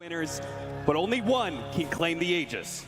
winners, but only one can claim the Aegis.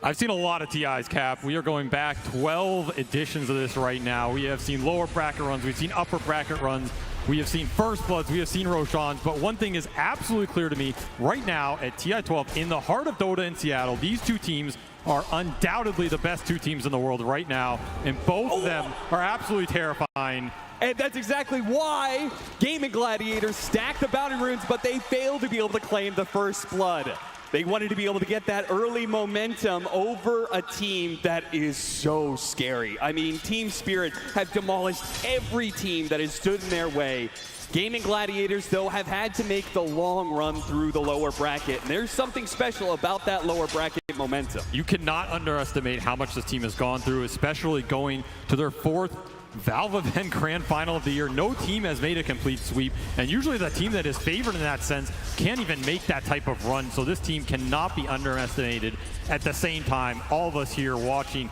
I've seen a lot of TIs, Cap. We are going back 12 editions of this right now. We have seen lower bracket runs, we've seen upper bracket runs, we have seen First Bloods, we have seen Roshans, but one thing is absolutely clear to me right now at TI12, in the heart of Dota in Seattle, these two teams are undoubtedly the best two teams in the world right now, and both of them are absolutely terrifying. And that's exactly why Gaming Gladiators stacked the bounty runes, but they failed to be able to claim the first blood. They wanted to be able to get that early momentum over a team that is so scary. I mean, Team Spirit have demolished every team that has stood in their way. Gaming Gladiators, though, have had to make the long run through the lower bracket. And there's something special about that lower bracket momentum. You cannot underestimate how much this team has gone through, especially going to their fourth Valve event grand final of the year. No team has made a complete sweep, and usually the team that is favored in that sense can't even make that type of run, so this team cannot be underestimated. At the same time, all of us here watching,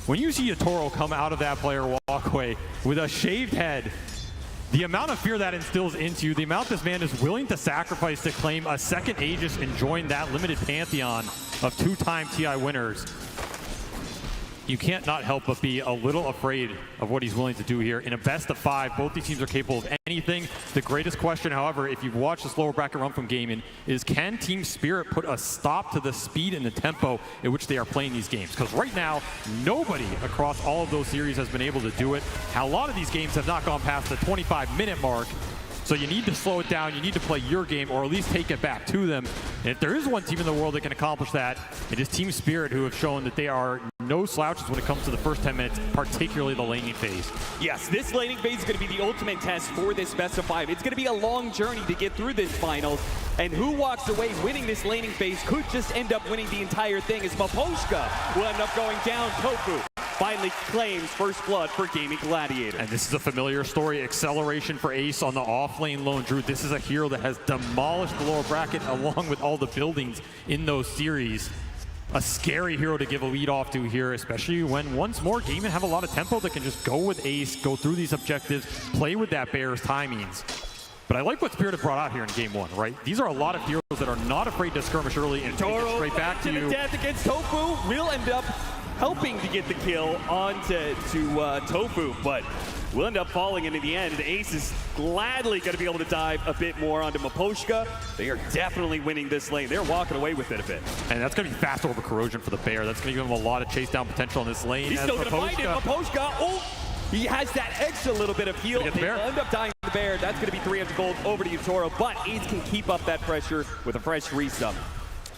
when you see Yatoro come out of that player walkway with a shaved head, the amount of fear that instills into you, the amount this man is willing to sacrifice to claim a second Aegis and join that limited pantheon of two-time TI winners, you can't not help but be a little afraid of what he's willing to do here. In a best of 5, both these teams are capable of anything. The greatest question, however, if you've watched this lower bracket run from Gaming, is can Team Spirit put a stop to the speed and the tempo in which they are playing these games? Because right now, nobody across all of those series has been able to do it. A lot of these games have not gone past the 25-minute mark. So you need to slow it down, you need to play your game, or at least take it back to them. And if there is one team in the world that can accomplish that, it is Team Spirit, who have shown that they are no slouches when it comes to the first 10 minutes, particularly the laning phase. Yes, this laning phase is going to be the ultimate test for this best of 5. It's going to be a long journey to get through this finals, and who walks away winning this laning phase could just end up winning the entire thing, as monetize will end up going down. Tofu finally claims first blood for Gaming Gladiator. And this is a familiar story. Acceleration for Ace on the off-lane lone Drew. This is a hero that has demolished the lower bracket along with all the buildings in those series. A scary hero to give a lead off to here, especially when once more Gaming have a lot of tempo that can just go with Ace, go through these objectives, play with that Bear's timings. But I like what Spirit have brought out here in game 1, right? These are a lot of heroes that are not afraid to skirmish early and take it straight back to you. Death against Tofu will end up helping to get the kill onto Tofu, but will end up falling into the end. And Ace is gladly going to be able to dive a bit more onto monetize. They are definitely winning this lane. They're walking away with it a bit. And that's going to be fast over corrosion for the Bear. That's going to give him a lot of chase down potential in this lane. He's still going to find it. monetize, oh! He has that extra little bit of heal. They will end up dying to the Bear. That's going to be 300 gold over to Yatoro, but Ace can keep up that pressure with a fresh resub.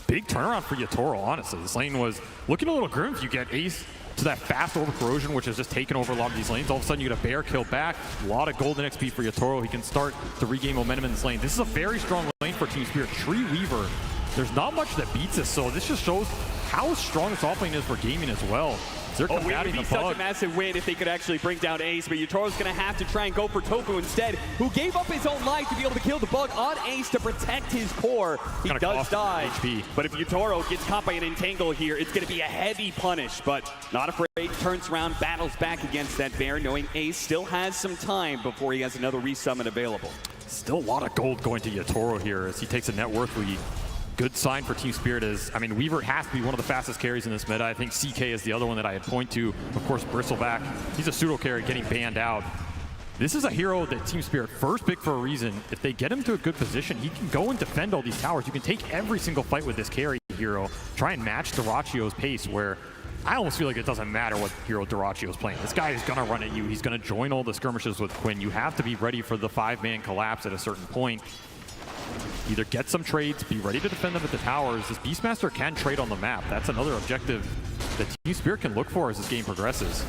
Big turnaround for Yatoro, honestly. This lane was looking a little grim if you get Ace to that fast over corrosion, which has just taken over a lot of these lanes. All of a sudden, you get a Bear kill back. A lot of golden XP for Yatoro. He can start to regain momentum in this lane. This is a very strong lane for Team Spirit. Tree Weaver, there's not much that beats this, so this just shows how strong this off lane is for Gaming as well. It would be such a massive win if they could actually bring down Ace, but Yatoro's going to have to try and go for Tofu instead, who gave up his own life to be able to kill the bug on Ace to protect his core. He does die, but if Yatoro gets caught by an entangle here, it's going to be a heavy punish, but not afraid, turns around, battles back against that Bear, knowing Ace still has some time before he has another resummon available. Still a lot of gold going to Yatoro here as he takes a net worth lead. Good sign for Team Spirit is, I mean, Weaver has to be one of the fastest carries in this meta. I think CK is the other one that I had point to. Of course, Bristleback, he's a pseudo carry getting banned out. This is a hero that Team Spirit first picked for a reason. If they get him to a good position, he can go and defend all these towers. You can take every single fight with this carry hero, try and match Duracio's pace, where I almost feel like it doesn't matter what hero Duracio's playing. This guy is gonna run at you. He's gonna join all the skirmishes with Quinn. You have to be ready for the 5-man collapse at a certain point. Either get some trades, be ready to defend them at the towers. This Beastmaster can trade on the map. That's another objective that Team Spirit can look for as this game progresses.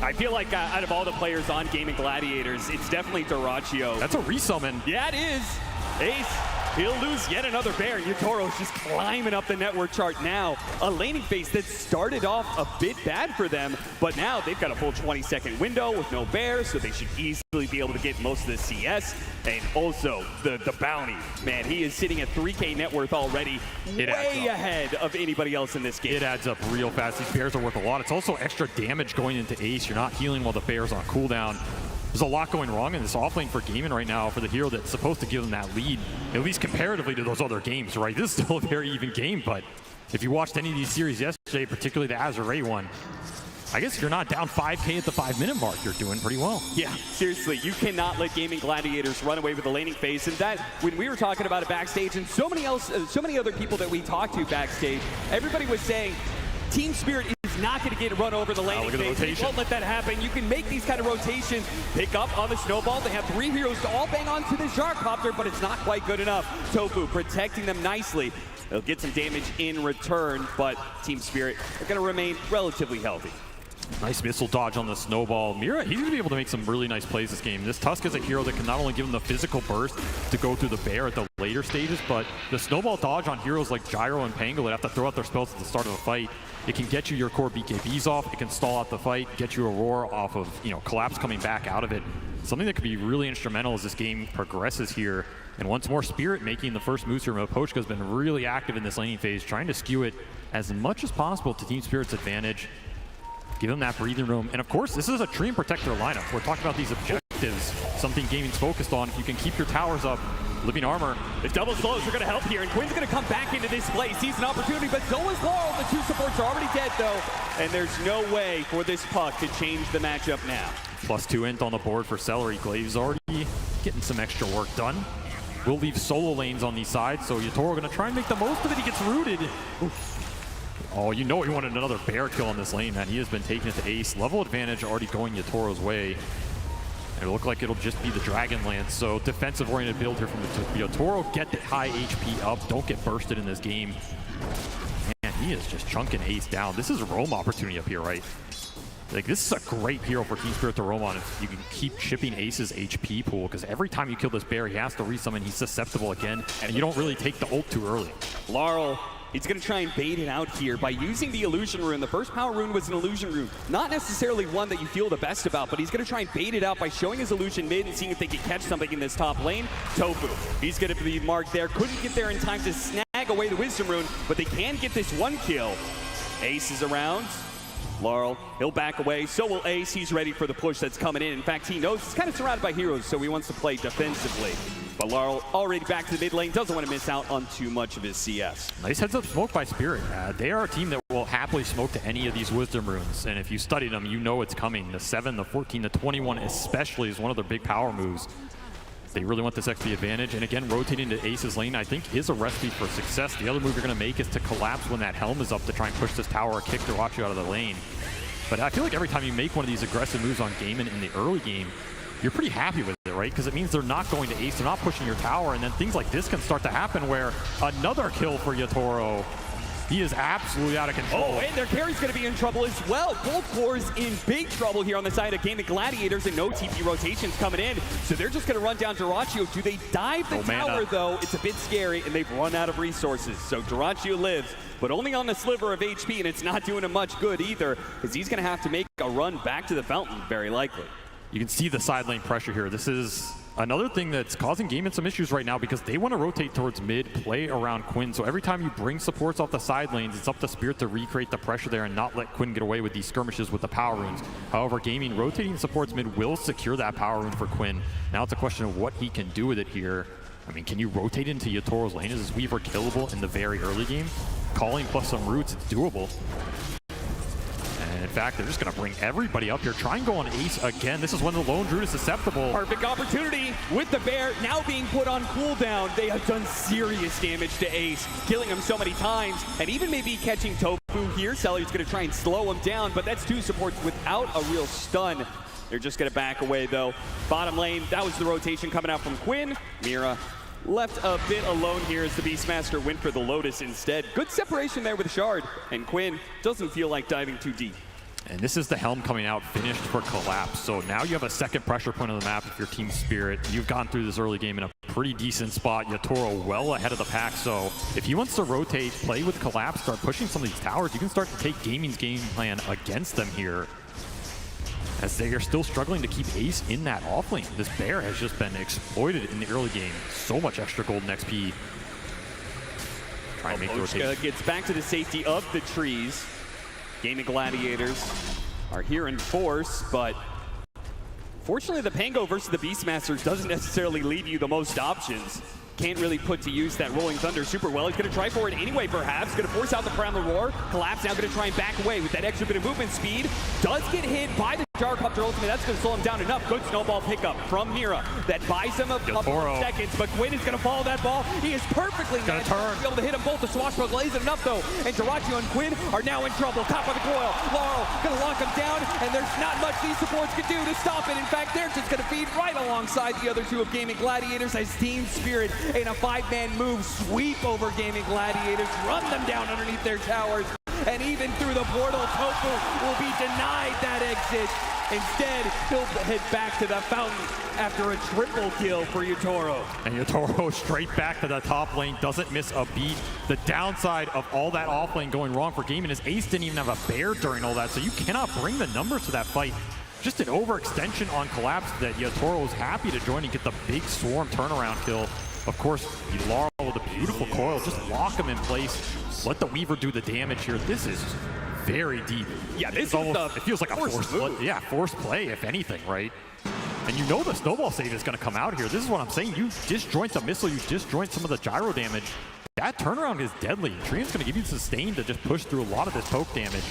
I feel like out of all the players on Gaming Gladiators, it's definitely Duracio. That's a resummon. Yeah, it is. Ace, he'll lose yet another Bear. Yatoro's just climbing up the network chart now. A laning phase that started off a bit bad for them, but now they've got a full 20-second window with no Bear, so they should easily be able to get most of the CS. And also, the bounty. Man, he is sitting at 3K net worth already, way ahead of anybody else in this game. It adds up real fast. These Bears are worth a lot. It's also extra damage going into Ace. You're not healing while the Bear's on cooldown. There's a lot going wrong in this offlane for Gaimin right now for the hero that's supposed to give them that lead, at least comparatively to those other games, right? This is still a very even game, but if you watched any of these series yesterday, particularly the Azure one, I guess if you're not down 5K at the 5-minute mark, you're doing pretty well. Yeah, seriously, you cannot let Gaming Gladiators run away with the laning phase. And that, when we were talking about it backstage, and so many other people that we talked to backstage, everybody was saying, Team Spirit is not going to get run over the laning phase. You won't let that happen. You can make these kind of rotations, pick up on the snowball. They have 3 heroes to all bang onto the Jarcopter, but it's not quite good enough. Tofu protecting them nicely. They'll get some damage in return, but Team Spirit are going to remain relatively healthy. Nice missile dodge on the snowball. Mira, he's going to be able to make some really nice plays this game. This Tusk is a hero that can not only give him the physical burst to go through the bear at the later stages, but the snowball dodge on heroes like Gyro and Pango that have to throw out their spells at the start of the fight. It can get you your core BKBs off. It can stall out the fight, get you a roar off of, Collapse coming back out of it. Something that could be really instrumental as this game progresses here. And once more, Spirit making the first moves here. Mipochka has been really active in this laning phase, trying to skew it as much as possible to Team Spirit's advantage. Give them that breathing room. And of course, this is a Treant Protector lineup. We're talking about these objectives, something gaming's focused on. If you can keep your towers up, living armor. If double slows are going to help here, and Quinn's going to come back into this play, sees an opportunity, but so is Laurel. The 2 supports are already dead, though, and there's no way for this puck to change the matchup now. +2 int on the board for Celery. Glaive's already getting some extra work done. We'll leave solo lanes on these sides, so Yatoro going to try and make the most of it. He gets rooted. Oof. Oh, he wanted another bear kill on this lane, man. He has been taking it to ace. Level advantage already going Yatoro's way. It'll look like it'll just be the Dragonlance. So defensive-oriented build here from Yatoro. Get the high HP up. Don't get bursted in this game. Man, he is just chunking ace down. This is a roam opportunity up here, right? Like, this is a great hero for Team Spirit to roam on if you can keep chipping Ace's HP pool, because every time you kill this bear, he has to resummon. He's susceptible again, and you don't really take the ult too early. Laurel, he's going to try and bait it out here by using the Illusion Rune. The first power rune was an Illusion Rune. Not necessarily one that you feel the best about, but he's going to try and bait it out by showing his Illusion mid and seeing if they can catch something in this top lane. Tofu, he's going to be marked there. Couldn't get there in time to snag away the Wisdom Rune, but they can get this 1 kill. Ace is around. Laurel, he'll back away. So will Ace. He's ready for the push that's coming in. In fact, he knows he's kind of surrounded by heroes, so he wants to play defensively. But Laurel already back to the mid lane, doesn't want to miss out on too much of his CS. Nice heads up smoke by Spirit. They are a team that will happily smoke to any of these Wisdom Runes. And if you studied them, you know it's coming. The 7, the 14, the 21 especially is one of their big power moves. They really want this XP advantage. And again, rotating to Ace's lane, I think, is a recipe for success. The other move you're going to make is to collapse when that helm is up to try and push this tower or kick Durachi out of the lane. But I feel like every time you make one of these aggressive moves on Gaimin in the early game, you're pretty happy with it, right? Because it means they're not going to ace, they're not pushing your tower, and then things like this can start to happen where another kill for Yatoro. He is absolutely out of control. Oh, and their carry's going to be in trouble as well. Both cores in big trouble here on the side of Gaming Gladiators, and no TP rotations coming in. So they're just going to run down Durachi. Do they dive the tower, though? It's a bit scary, and they've run out of resources. So Durachi lives, but only on the sliver of HP, and it's not doing him much good either, because he's going to have to make a run back to the fountain, very likely. You can see the side lane pressure here. This is another thing that's causing Gaimin some issues right now because they want to rotate towards mid, play around Quinn. So every time you bring supports off the side lanes, it's up to Spirit to recreate the pressure there and not let Quinn get away with these skirmishes with the power runes. However, Gaming rotating supports mid will secure that power rune for Quinn. Now it's a question of what he can do with it here. I mean, can you rotate into Yatoro's lane? Is this Weaver killable in the very early game? Calling plus some roots, it's doable. And in fact, they're just going to bring everybody up here. Try and go on Ace again. This is when the Lone Druid is susceptible. Perfect opportunity with the bear now being put on cooldown. They have done serious damage to Ace, killing him so many times, and even maybe catching Tofu here. Celery's going to try and slow him down, but that's 2 supports without a real stun. They're just going to back away, though. Bottom lane, that was the rotation coming out from Quinn. Mira left a bit alone here as the Beastmaster went for the Lotus instead. Good separation there with Shard, and Quinn doesn't feel like diving too deep. And this is the helm coming out, finished for Collapse. So now you have a second pressure point on the map if you're Team Spirit. You've gone through this early game in a pretty decent spot. Yatoro well ahead of the pack. So if he wants to rotate, play with Collapse, start pushing some of these towers, you can start to take Gaming's game plan against them here, as they are still struggling to keep Ace in that offlane. This bear has just been exploited in the early game. So much extra golden XP. Try and make the rotation. Gets back to the safety of the trees. Gaming Gladiators are here in force, but Fortunately, the Pango versus the Beastmasters doesn't necessarily leave you the most options. Can't really put to use that Rolling Thunder super well. He's going to try for it anyway, perhaps. Going to force out the Primal Roar. Collapse now going to try and back away with that extra bit of movement speed. Does get hit by the Gyrocopter ultimate. That's going to slow him down enough. Good snowball pickup from Mira. That buys him a couple of seconds, but Quinn is going to follow that ball. He is perfectly going to turn. Be able to hit them both. The Swashbuckle isn't enough, though. And Dyrachyo and Quinn are now in trouble. Top of the coil. Laurel going to lock him down, and there's not much these supports can do to stop it. In fact, they're just going to feed right alongside the other two of Gaming Gladiators as Team Spirit in a 5-man move sweep over Gaming Gladiators, run them down underneath their towers, and even through the portal, Tofu will be denied that exit. Instead, he'll head back to the fountain after a triple kill for Yatoro. And Yatoro straight back to the top lane, doesn't miss a beat. The downside of all that off lane going wrong for Gaming is Ace didn't even have a bear during all that, so you cannot bring the numbers to that fight. Just an overextension on Collapse that Yatoro was happy to join and get the big swarm turnaround kill. Of course, Laurel with a beautiful coil, just lock him in place. Let the Weaver do the damage here. This is very deep. Yeah, this is almost, it feels like a forced play. Yeah, forced play, if anything, right? And you know the snowball save is going to come out here. This is what I'm saying. You disjoint the missile, you disjoint some of the gyro damage. That turnaround is deadly. Treant's going to give you sustain to just push through a lot of this poke damage.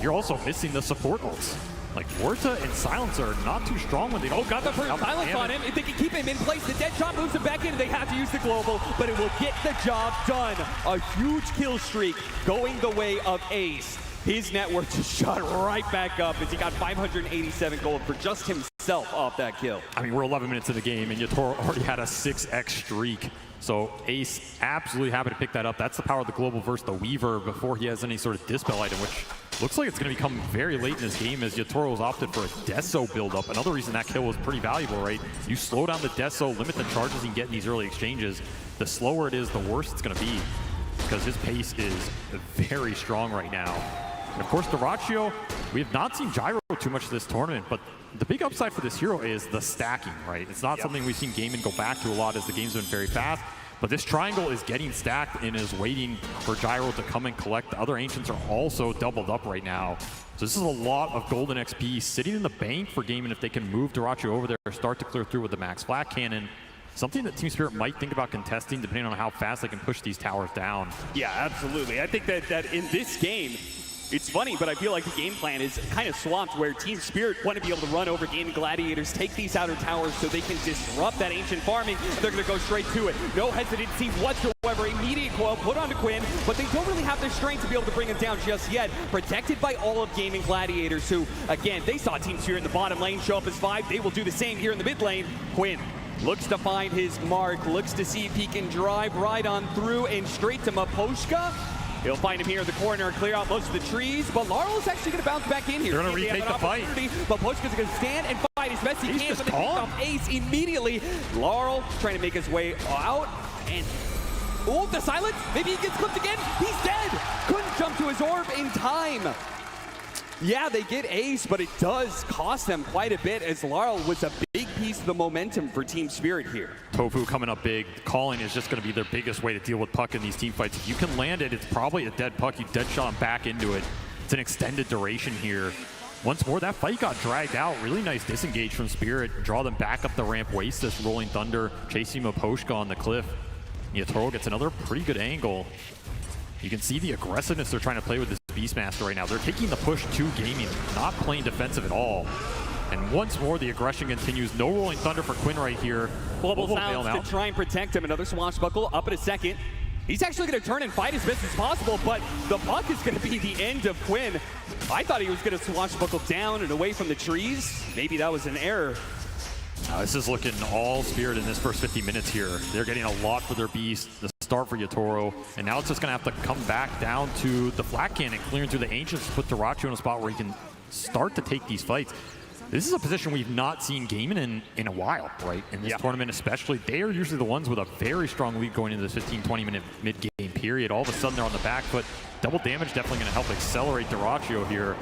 You're also missing the support ults. Like, Warta and Silencer are not too strong when they don't. Oh, got the first silence on him. If they can keep him in place, the dead shot moves him back in. They have to use the global, but it will get the job done. A huge kill streak going the way of Ace. His net worth just shot right back up as he got 587 gold for just himself off that kill. I mean, we're 11 minutes in the game, and Yatoro already had a 6x streak. So Ace absolutely happy to pick that up. That's the power of the global versus the Weaver before he has any sort of dispel item, which looks like it's going to become very late in this game as Yatoro's opted for a Deso buildup. Another reason that kill was pretty valuable, right? You slow down the Deso, limit the charges you can get in these early exchanges. The slower it is, the worse it's going to be because his pace is very strong right now. And of course, Dyrachyo, we have not seen Gyro too much this tournament, but the big upside for this hero is the stacking, right? It's not something we've seen Gaming go back to a lot as the game's been very fast, but this triangle is getting stacked and is waiting for Gyro to come and collect. The other Ancients are also doubled up right now. So this is a lot of golden XP sitting in the bank for Gaming if they can move Dyrachyo over there, start to clear through with the max flat cannon. Something that Team Spirit might think about contesting depending on how fast they can push these towers down. Yeah, absolutely. I think that in this game, it's funny, but I feel like the game plan is kind of swamped where Team Spirit want to be able to run over Gaming Gladiators, take these outer towers so they can disrupt that ancient farming. They're going to go straight to it. No hesitancy whatsoever. Immediate coil put onto Quinn, but they don't really have the strength to be able to bring him down just yet. Protected by all of Gaming Gladiators who, again, they saw Team Spirit in the bottom lane show up as 5. They will do the same here in the mid lane. Quinn looks to find his mark, looks to see if he can drive right on through and straight to Maposhka. He'll find him here in the corner, clear out most of the trees, but Laurel is actually going to bounce back in here. They're going to retake the fight. But Pochka's going to stand and fight as best he can, but they pick off Ace immediately. Laurel trying to make his way out, and oh, the silence. Maybe he gets clipped again. He's dead. Couldn't jump to his orb in time. Yeah, they get Ace, but it does cost them quite a bit as Laurel was a big piece of the momentum for Team Spirit here. Tofu coming up big. Calling is just going to be their biggest way to deal with puck in these team fights. If you can land it, it's probably a dead puck. You dead shot him back into it. It's an extended duration here. Once more, that fight got dragged out. Really nice disengage from Spirit. Draw them back up the ramp. Waste this Rolling Thunder. Chasing Maposhka on the cliff. Yatoro gets another pretty good angle. You can see the aggressiveness they're trying to play with this Beastmaster right now. They're taking the push to Gaming, not playing defensive at all. And once more, the aggression continues. No Rolling Thunder for Quinn right here. Global sounds to try and protect him. Another Swashbuckle up in a second. He's actually going to turn and fight as best as possible, but the puck is going to be the end of Quinn. I thought he was going to Swashbuckle down and away from the trees. Maybe that was an error. This is looking all Spirit in this first 50 minutes here. They're getting a lot for their Beast. The start for Yatoro, and now it's just going to have to come back down to the flat cannon, clearing through the Ancients to put Dyrachyo in a spot where he can start to take these fights. This is a position we've not seen Gaming in a while, right? In this tournament especially. They are usually the ones with a very strong lead going into this 15-20 minute mid-game period. All of a sudden they're on the back foot. Double damage definitely going to help accelerate Dyrachyo here.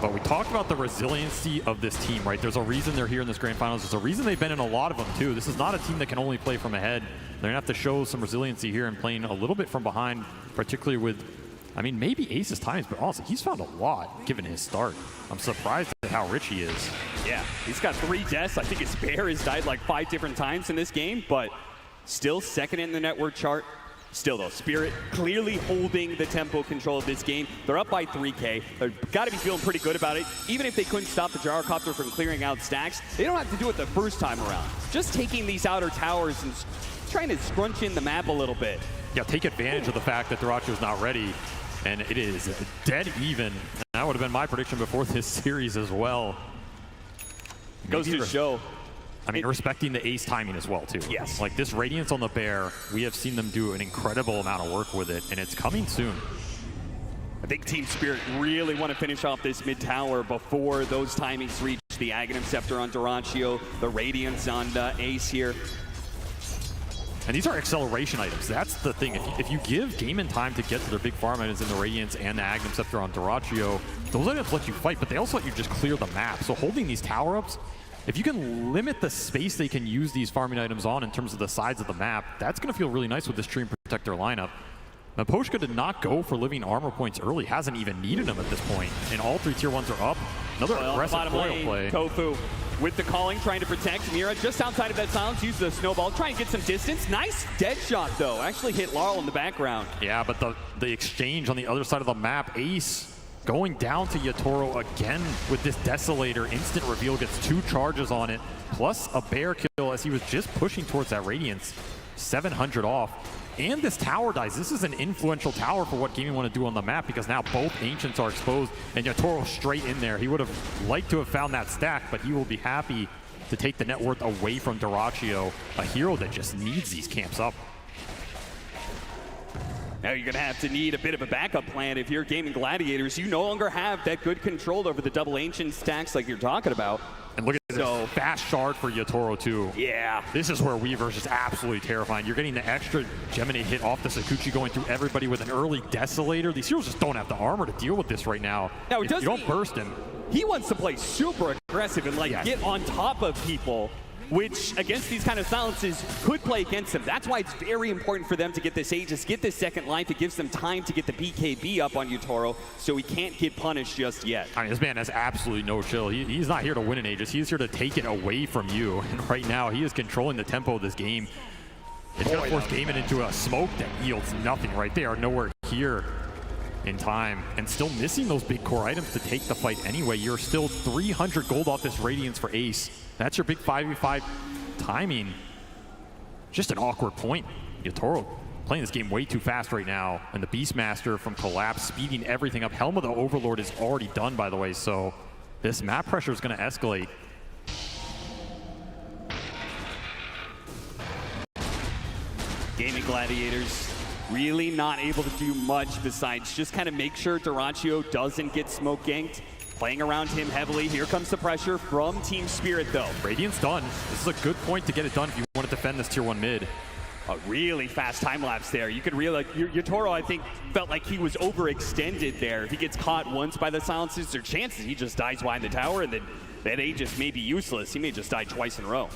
But we talked about the resiliency of this team, right? There's a reason they're here in this Grand Finals. There's a reason they've been in a lot of them, too. This is not a team that can only play from ahead. They're going to have to show some resiliency here and playing a little bit from behind, particularly with, I mean, maybe Ace's times, but honestly, he's found a lot given his start. I'm surprised at how rich he is. Yeah, he's got 3 deaths. I think his bear has died like 5 different times in this game, but still second in the network chart. Still though, Spirit clearly holding the tempo control of this game. They're up by 3K. They've got to be feeling pretty good about it. Even if they couldn't stop the gyrocopter from clearing out stacks, they don't have to do it the first time around. Just taking these outer towers and trying to scrunch in the map a little bit. Yeah, take advantage of the fact that Dorachio's not ready. And it is dead even. And that would have been my prediction before this series as well. Goes to show. I mean, respecting the ace timing as well, too. Yes. Like this Radiance on the Bear, we have seen them do an incredible amount of work with it, and it's coming soon. I think Team Spirit really want to finish off this mid tower before those timings reach the Aghanim Scepter on Dorachio, the Radiance on Ace here. And these are acceleration items. That's the thing. If you give Game and time to get to their big farm items in the Radiance and the Aghanim Scepter on Dorachio, those items let you fight, but they also let you just clear the map. So holding these tower-ups, if you can limit the space they can use these farming items on in terms of the sides of the map, that's going to feel really nice with this Stream Protector lineup. Maposhka did not go for living armor points early, hasn't even needed them at this point, and all 3 tier 1s are up. Another aggressive coil play. Tofu with the calling, trying to protect Mira just outside of that silence, uses the snowball, trying to get some distance. Nice dead shot though, actually hit Laurel in the background. Yeah, but the exchange on the other side of the map, Ace going down to Yatoro again with this Desolator. Instant reveal, gets 2 charges on it, plus a bear kill as he was just pushing towards that Radiance. 700 off. And this tower dies. This is an influential tower for what Gaming want to do on the map, because now both Ancients are exposed and Yatoro straight in there. He would have liked to have found that stack, but he will be happy to take the net worth away from Dorachio, a hero that just needs these camps up. Now you're going to have to need a bit of a backup plan if you're Gaming Gladiators. You no longer have that good control over the double Ancient stacks like you're talking about. And look at this fast shard for Yatoro too. Yeah. This is where Weaver's just absolutely terrifying. You're getting the extra Geminate hit off the Sakuchi, going through everybody with an early Desolator. These heroes just don't have the armor to deal with this right now. Now if you don't burst him. He wants to play super aggressive and get on top of people, which against these kind of silences could play against them. That's why it's very important for them to get this Aegis, get this second life. It gives them time to get the BKB up on Yatoro, so he can't get punished just yet. I mean, this man has absolutely no chill. He's not here to win an Aegis. He's here to take it away from you. And right now, he is controlling the tempo of this game. It's going to force Gaming into a smoke that yields nothing right there. Nowhere here in time. And still missing those big core items to take the fight anyway. You're still 300 gold off this Radiance for Ace. That's your big 5v5 timing. Just an awkward point. Yatoro playing this game way too fast right now. And the Beastmaster from Collapse speeding everything up. Helm of the Overlord is already done, by the way, so this map pressure is going to escalate. Gaming Gladiators really not able to do much besides just kind of make sure Dorachio doesn't get smoke ganked. Playing around him heavily. Here comes the pressure from Team Spirit, though. Radiance done. This is a good point to get it done if you want to defend this tier 1 mid. A really fast time lapse there. You could really, Yatoro, I think, felt like he was overextended there. If he gets caught once by the silences, there are chances he just dies behind the tower, and then that Aegis may be useless. He may just die twice in a row.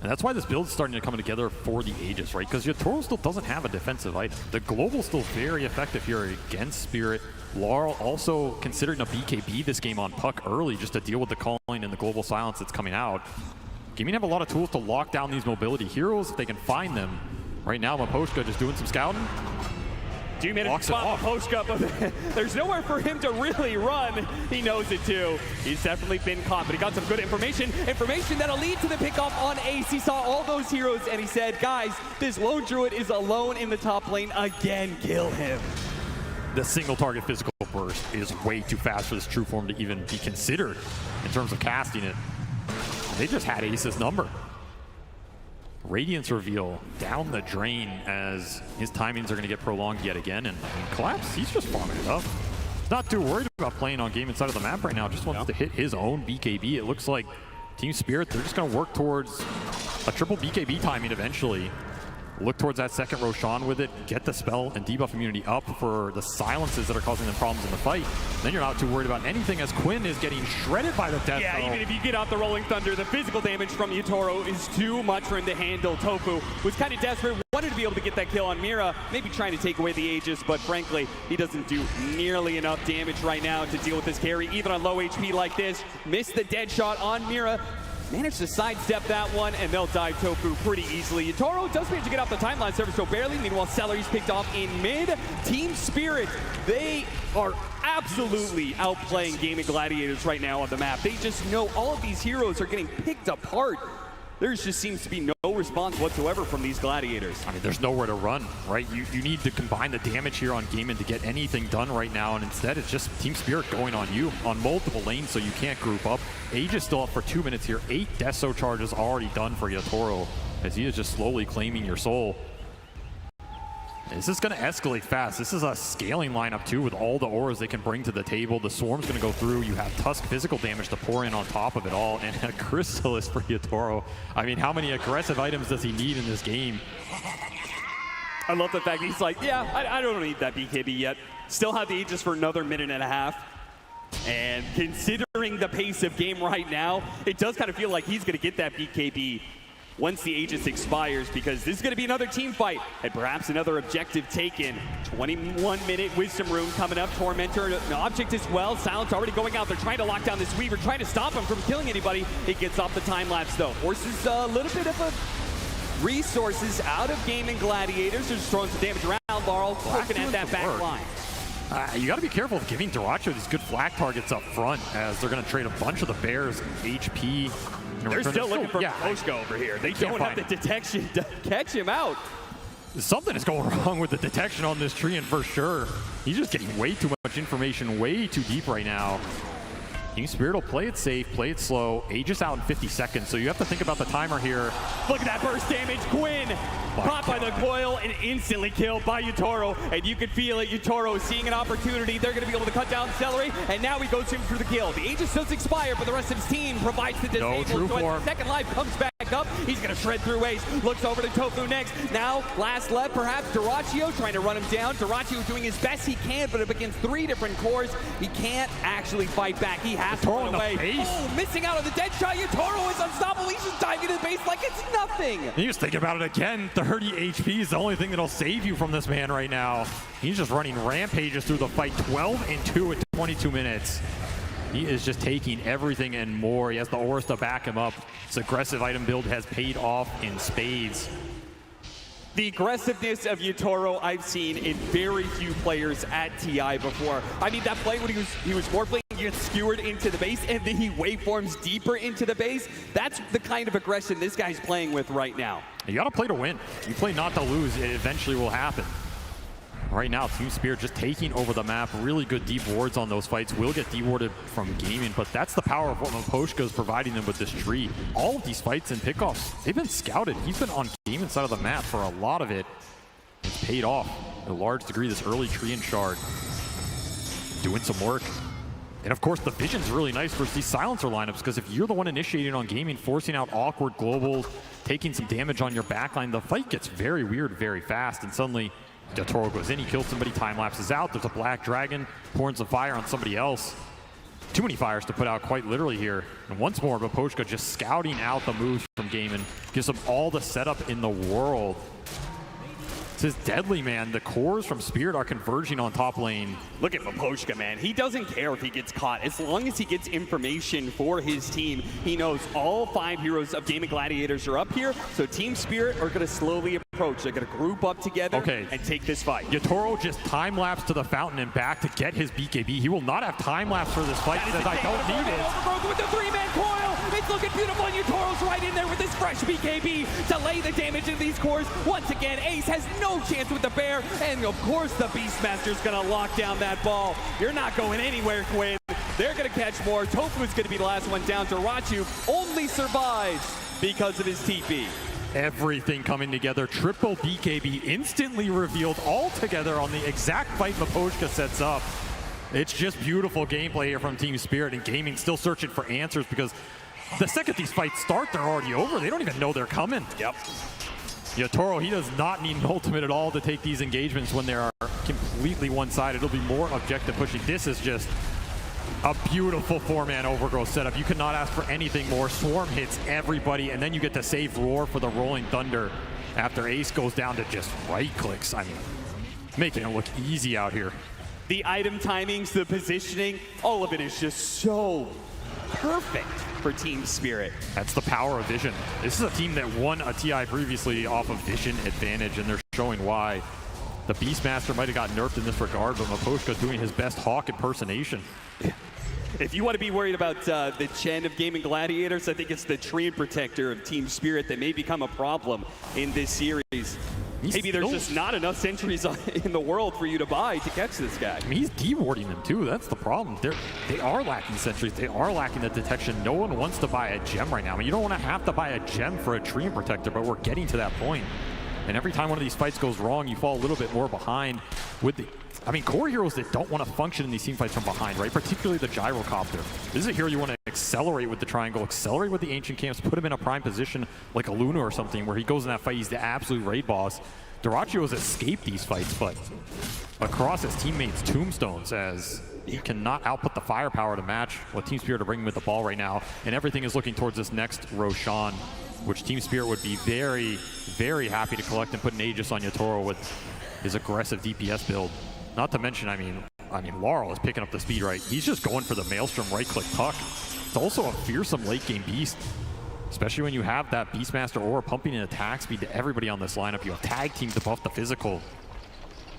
And that's why this build is starting to come together for the Aegis, right? Because Yatoro still doesn't have a defensive item. The Global's still very effective here against Spirit. Laurel also considering a BKB this game on Puck early just to deal with the calling and the global silence that's coming out. Gaming have a lot of tools to lock down these mobility heroes if they can find them. Right now, Maposhka just doing some scouting. 2 minutes to spot Maposhka, but there's nowhere for him to really run. He knows it too. He's definitely been caught, but he got some good information that'll lead to the pickoff on Ace. He saw all those heroes and he said, guys, this lone druid is alone in the top lane again. Kill him. The single target physical burst is way too fast for this true form to even be considered in terms of casting it. They just had Ace's number. Radiance reveal down the drain as his timings are going to get prolonged yet again. And Collapse, he's just farming it up. He's not too worried about playing on game inside of the map right now. Just wants to hit his own BKB. It looks like Team Spirit, they're just going to work towards a triple BKB timing eventually. look towards that second Roshan with it, get the spell and debuff immunity up for the silences that are causing them problems in the fight. Then you're not too worried about anything as Quinn is getting shredded by the death Yeah, throw. even if you get out the Rolling Thunder, the physical damage from Yutoro is too much for him to handle. Tofu was kind of desperate, wanted to be able to get that kill on Mira, maybe trying to take away the Aegis, but frankly, he doesn't do nearly enough damage right now to deal with this carry, even on low HP like this. Missed the dead shot on Mira. Managed to sidestep that one, and they'll dive Tofu pretty easily. Yutoro does manage to get off the timeline server so barely. Meanwhile, Celery's picked off in mid. Team Spirit, they are absolutely outplaying Gaming Gladiators right now on the map. They just know all of these heroes are getting picked apart. There just seems to be no response whatsoever from these Gladiators. I mean, there's nowhere to run, right? You need to combine the damage here on Gaimin to get anything done right now, and instead it's just Team Spirit going on you on multiple lanes so you can't group up. Age is still up for 2 minutes here. 8 Deso charges already done for Yutoro as he is just slowly claiming your soul. This is going to escalate fast. This is a scaling lineup too with all the auras they can bring to the table. The Swarm's going to go through. You have Tusk physical damage to pour in on top of it all, and a Chrysalis for Yutoro. I mean, how many aggressive items does he need in this game? I love the fact that he's like, yeah, I don't need that BKB yet. Still have the Aegis for another minute and a half. And considering the pace of game right now, it does kind of feel like he's going to get that BKB once the Aegis expires, because this is going to be another team fight and perhaps another objective taken. 21-minute Wisdom Rune coming up. Tormentor, an object as well. Silence already going out. They're trying to lock down this Weaver, trying to stop him from killing anybody. It gets off the time lapse though. Forces a little bit of a resources out of Gaming Gladiators. They're just throwing some damage around. Laurel looking at that back line. You got to be careful of giving Duracho these good flak targets up front, as they're going to trade a bunch of the Bears HP. They're still looking for Poshka over here. They don't have the detection to catch him out. Something is going wrong with the detection on this tree, and for sure, he's just getting way too much information, way too deep right now. Team Spirit will play it safe, play it slow. Aegis out in 50 seconds, so you have to think about the timer here. Look at that burst damage. Quinn caught by the coil and instantly killed by Yutoro. And you can feel it. Yutoro is seeing an opportunity. They're going to be able to cut down Celery, and now he goes in for the kill. The Aegis does expire, but the rest of his team provides the disable. So as the second life comes back up, he's going to shred through Ace. Looks over to Tofu next. Now, last left, perhaps Duracio trying to run him down. Duracio doing his best he can, but up against 3 different cores, he can't actually fight back. He has to run away. Oh, missing out on the dead shot. Yutoro is unstoppable. He's just diving to the base like it's nothing. You just think about it again. 30 HP is the only thing that'll save you from this man right now. He's just running rampages through the fight. 12-2 at 22 minutes. He is just taking everything and more. He has the auras to back him up. This aggressive item build has paid off in spades. The aggressiveness of Yutoro I've seen in very few players at TI before. I mean, that play when he was morphling, he gets skewered into the base, and then he waveforms deeper into the base. That's the kind of aggression this guy's playing with right now. You gotta play to win. You play not to lose, it eventually will happen. Right now, Team Spirit just taking over the map. Really good deep wards on those fights. Will get dewarded from gaming, but that's the power of what Poshka is providing them with this tree. All of these fights and pickoffs, they've been scouted. He's been on game inside of the map for a lot of it. It's paid off to a large degree, this early tree and shard. Doing some work. And of course, the vision's really nice versus these silencer lineups, because if you're the one initiating on gaming, forcing out awkward globals, taking some damage on your backline, the fight gets very weird very fast, and suddenly Yutoro goes in, he kills somebody, time lapses out, there's a black dragon, pours some fire on somebody else. Too many fires to put out quite literally here. And once more, Poshka just scouting out the moves from Gaimin, gives them all the setup in the world. This is deadly, man. The cores from Spirit are converging on top lane. Look at Poshka, man. He doesn't care if he gets caught. As long as he gets information for his team, he knows all 5 heroes of Gaming Gladiators are up here. So Team Spirit are going to slowly approach. They're going to group up together and take this fight. Yutoro just time-lapse to the fountain and back to get his BKB. He will not have time-lapse for this fight. He says, I don't need it. Overgrowth with the 3-man coil. It's looking beautiful, and Yutoro's right in there with his fresh BKB to lay the damage into these cores. Once again, Ace has no chance with the bear, and of course the Beastmaster's going to lock down that ball. You're not going anywhere, Quinn. They're going to catch more. Tofu's going to be the last one down. Durachu only survives because of his TP. Everything coming together. Triple BKB instantly revealed all together on the exact fight Poshka sets up. It's just beautiful gameplay here from Team Spirit, and Gaming still searching for answers, because the second these fights start, they're already over. They don't even know they're coming. Yep. Yotaro, he does not need an ultimate at all to take these engagements when they are completely one-sided. It'll be more objective pushing. This is just a beautiful 4-man overgrowth setup. You could not ask for anything more. Swarm hits everybody, and then you get to save Roar for the Rolling Thunder after Ace goes down to just right-clicks. I mean, making it look easy out here. The item timings, the positioning, all of it is just so perfect for Team Spirit. That's the power of vision. This is a team that won a TI previously off of vision advantage, and they're showing why. The Beastmaster might have got nerfed in this regard, but Miposhka doing his best Hawk impersonation. If you want to be worried about the Chen of Gaming Gladiators, I think it's the Treant Protector of Team Spirit that may become a problem in this series. Maybe there's just not enough sentries in the world for you to buy to catch this guy. I mean, he's dewarding them too. That's the problem. They are lacking sentries. They are lacking the detection. No one wants to buy a gem right now. I mean, you don't want to have to buy a gem for a Treant Protector, but we're getting to that point. And every time one of these fights goes wrong, you fall a little bit more behind with the... I mean, core heroes that don't want to function in these team fights from behind, right? Particularly the Gyrocopter. This is a hero you want to accelerate with the triangle, accelerate with the Ancient Camps, put him in a prime position like a Luna or something where he goes in that fight, he's the absolute raid boss. Dyrachyo has escaped these fights, but across his teammates' tombstones as he cannot output the firepower to match what Team Spirit are bringing with the ball right now. And everything is looking towards this next Roshan, which Team Spirit would be very, very happy to collect and put an Aegis on Yotaro with his aggressive DPS build. Not to mention, I mean, Laurel is picking up the speed, right? He's just going for the Maelstrom right-click puck. It's also a fearsome late-game beast, especially when you have that Beastmaster Aura pumping in attack speed to everybody on this lineup. You have tag teams to buff the physical.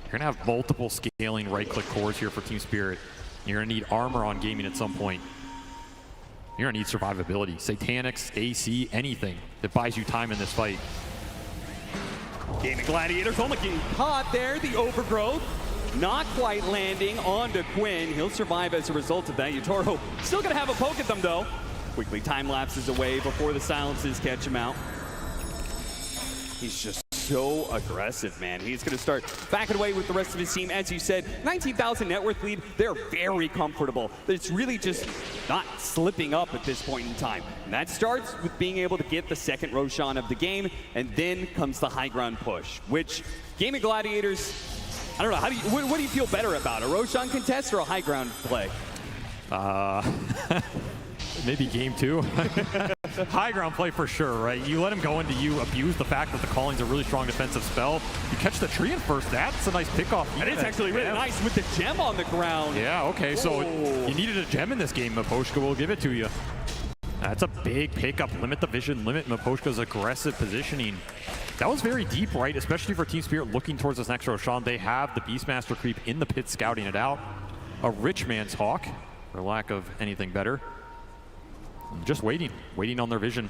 You're going to have multiple scaling right-click cores here for Team Spirit. You're going to need armor on gaming at some point. You're going to need survivability. Satanics, AC, anything that buys you time in this fight. Gaming Gladiators only getting caught there. The overgrowth not quite landing onto Quinn. He'll survive as a result of that. Yotaro still going to have a poke at them, though. Quickly time lapses away before the silences catch him out. He's just so aggressive, man. He's going to start backing away with the rest of his team. As you said, 19,000 net worth lead. They're very comfortable. It's really just not slipping up at this point in time. And that starts with being able to get the second Roshan of the game, and then comes the high ground push, which Gaming Gladiators, I don't know, what do you feel better about, a Roshan contest or a high ground play? Maybe game 2. High ground play for sure, right? You let him go into you, abuse the fact that the calling's a really strong defensive spell. You catch the Treant first, that's a nice pickoff. That is actually really nice with the gem on the ground. Yeah, okay, so you needed a gem in this game, Miposhka will give it to you. That's a big pickup, limit the vision, limit Miposhka's aggressive positioning. That was very deep, right? Especially for Team Spirit looking towards this next Roshan. They have the Beastmaster creep in the pit scouting it out. A rich man's Hawk, for lack of anything better. Just waiting on their vision.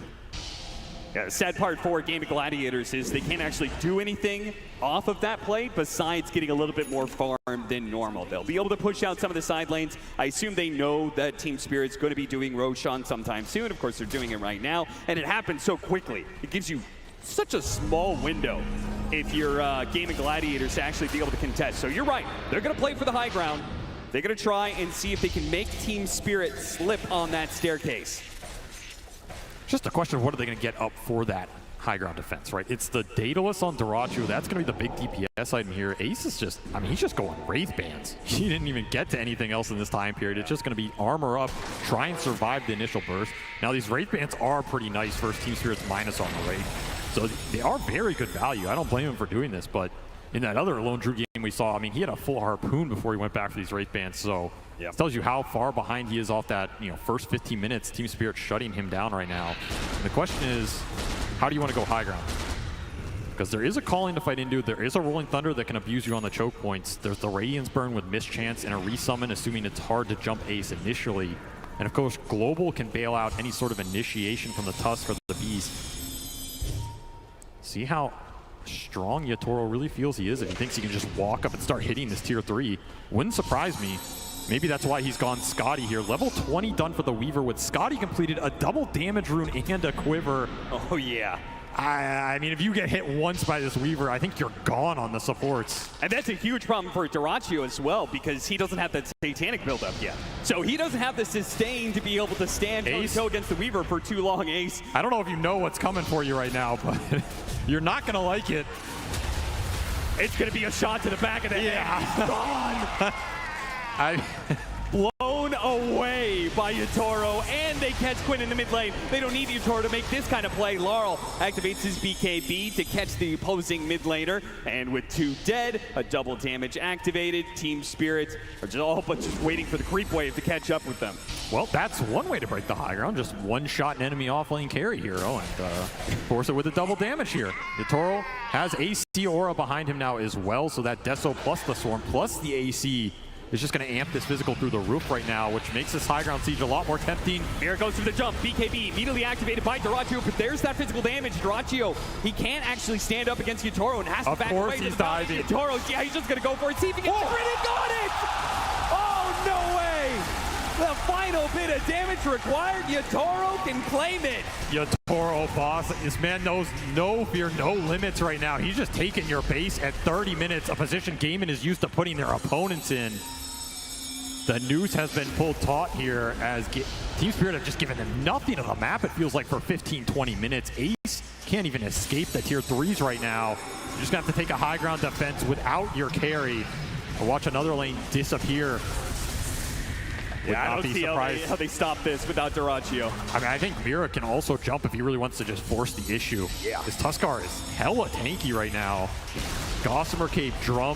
Yeah, the sad part for Gaming Gladiators is they can't actually do anything off of that play besides getting a little bit more farm than normal. They'll be able to push out some of the side lanes. I assume they know that Team Spirit's going to be doing Roshan sometime soon. Of course, they're doing it right now, and it happens so quickly. It gives you such a small window if you're Gaming Gladiators to actually be able to contest. So you're right. They're going to play for the high ground. They're going to try and see if they can make Team Spirit slip on that staircase. Just a question of what are they going to get up for that high ground defense, right? It's the Daedalus on Dyrachyo. That's going to be the big DPS item here. Ace is just, I mean, he's just going Wraith Bands. He didn't even get to anything else in this time period. It's just going to be armor up, try and survive the initial burst. Now, these Wraith Bands are pretty nice versus Team Spirit's minus on the Wraith. So they are very good value. I don't blame him for doing this, but in that other Lone Drew game we saw, I mean, he had a full harpoon before he went back for these Wraith Bands, so it tells you how far behind he is off that, first 15 minutes. Team Spirit shutting him down right now. And the question is, how do you want to go high ground? Because there is a calling to fight into, there is a Rolling Thunder that can abuse you on the choke points. There's the Radiance Burn with Mischance and a resummon, assuming it's hard to jump Ace initially. And of course, Global can bail out any sort of initiation from the Tusk or the Beast. See how strong Yotaro really feels he is if he thinks he can just walk up and start hitting this tier 3. Wouldn't surprise me. Maybe that's why he's gone Scotty here. Level 20 done for the Weaver with Scotty completed a double damage rune and a quiver. Oh yeah. I mean, if you get hit once by this Weaver, I think you're gone on the supports. And that's a huge problem for Dyrachyo as well, because he doesn't have that Satanic buildup yet. So he doesn't have the sustain to be able to stand toe-to-toe against the Weaver for too long, Ace. I don't know if you know what's coming for you right now, but you're not going to like it. It's going to be a shot to the back of the head. He's gone. Blown away by Yatoro, and they catch Quinn in the mid lane. They don't need Yatoro to make this kind of play. Laurel activates his BKB to catch the opposing mid laner, and with 2 dead, a double damage activated. Team Spirit are just all but just waiting for the creep wave to catch up with them. Well, that's one way to break the high ground. Just one-shot an enemy off-lane carry here. Oh, and force it with a double damage here. Yatoro has AC aura behind him now as well, so that Deso plus the Swarm plus the AC is just going to amp this physical through the roof right now, which makes this high ground siege a lot more tempting. Here goes for the jump. BKB immediately activated by Dyrachyo, but there's that physical damage. Dyrachyo, he can't actually stand up against Yatoro and has to back away. Of course he's diving. Yatoro, yeah, he's just going to go for it. See if he can get it. Got it! Oh, no way! The final bit of damage required. Yatoro can claim it. Yatoro, boss. This man knows no fear, no limits right now. He's just taking your base at 30 minutes. A position Gaiman is used to putting their opponents in. The noose has been pulled taut here as Team Spirit have just given them nothing of the map, it feels like, for 15, 20 minutes. Ace can't even escape the tier 3s right now. You're just going to have to take a high ground defense without your carry. Or watch another lane disappear. Yeah, I don't see how they stop this without Dyrachyo. I mean, I think Mira can also jump if he really wants to just force the issue. Yeah. This Tuskar is hella tanky right now. Gossamer Cape, Drum,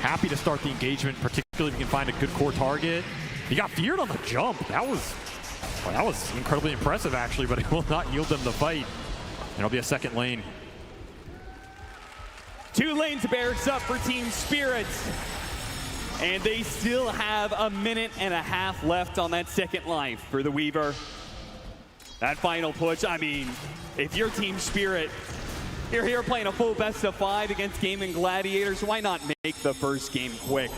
happy to start the engagement, particularly if you can find a good core target. He got feared on the jump. That was incredibly impressive, actually, but it will not yield them the fight. And it'll be a second lane. 2 lanes barracks up for Team Spirit. And they still have a minute and a half left on that second life for the Weaver. That final push, I mean, if you're Team Spirit, you're here playing a full best of 5 against Gaming Gladiators, why not make the first game quick?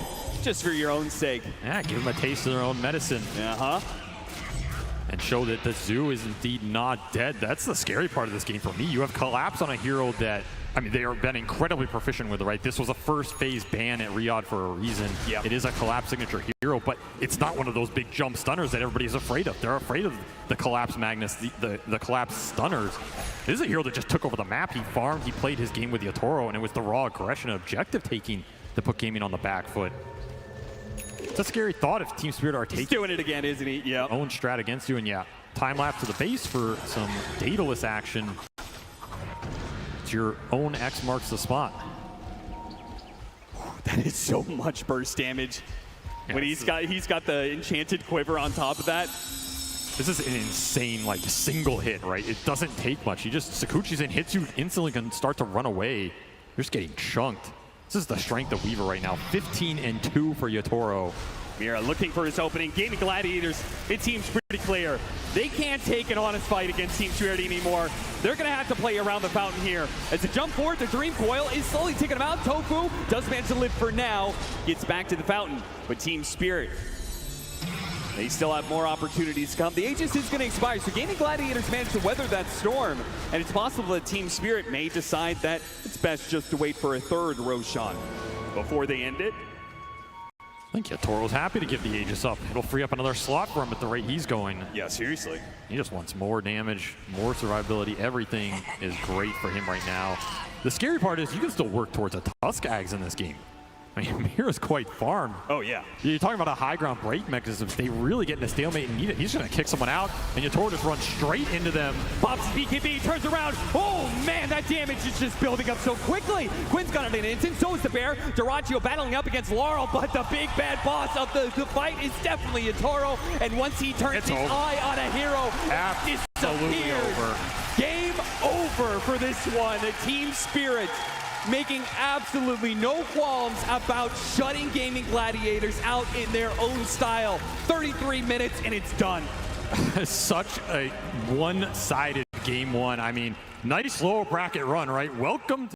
Just for your own sake. Yeah, give them a taste of their own medicine. Uh-huh. And show that the Zoo is indeed not dead. That's the scary part of this game for me. You have Collapse on a hero that, I mean, they have been incredibly proficient with it, right? This was a first phase ban at Riyadh for a reason. Yep. It is a Collapse signature hero, but it's not one of those big jump stunners that everybody's afraid of. They're afraid of the Collapse Magnus, the Collapse stunners. This is a hero that just took over the map. He farmed, he played his game with Yatoro, and it was the raw aggression and objective taking that put Gaming on the back foot. It's a scary thought if Team Spirit are taking He's doing it again, isn't he? Yeah. Own strat against you, and yeah, time lapse to the base for some Daedalus action. It's your own X marks the spot. That is so much burst damage. Yeah, when he's got the enchanted quiver on top of that. This is an insane, like, single hit, right? It doesn't take much. Sakuchi's in, hits you instantly, can start to run away. You're just getting chunked. This is the strength of Weaver right now. 15-2 for Yatoro. Mira looking for his opening. Gaming Gladiators, it seems pretty clear. They can't take an honest fight against Team Spirit anymore. They're going to have to play around the fountain here. As a jump forward, the Dream Coil is slowly taking them out. Tofu does manage to live for now. Gets back to the fountain. But Team Spirit, they still have more opportunities to come. The Aegis is going to expire, so Gaming Gladiators managed to weather that storm. And it's possible that Team Spirit may decide that it's best just to wait for a third Roshan before they end it. I think Yatoro's happy to give the Aegis up. It'll free up another slot for him at the rate he's going. Yeah, seriously. He just wants more damage, more survivability. Everything is great for him right now. The scary part is you can still work towards a Tuskags in this game. I mean, Mira's quite farmed. Oh, yeah. You're talking about a high ground break mechanism. If they really get in a stalemate and need it, he's going to kick someone out, and Yatoro just runs straight into them. Pops BKB, turns around. Oh, man, that damage is just building up so quickly. Quinn's got it in an instant, so is the Bear. Dyrachyo battling up against Laurel, but the big bad boss of the fight is definitely Yatoro, and once he turns his eye on a hero, absolutely over. Game over for this one. The Team Spirit making absolutely no qualms about shutting Gaming Gladiators out in their own style. 33 minutes and it's done. Such a one-sided game one. I mean, nice lower bracket run, right? Welcome to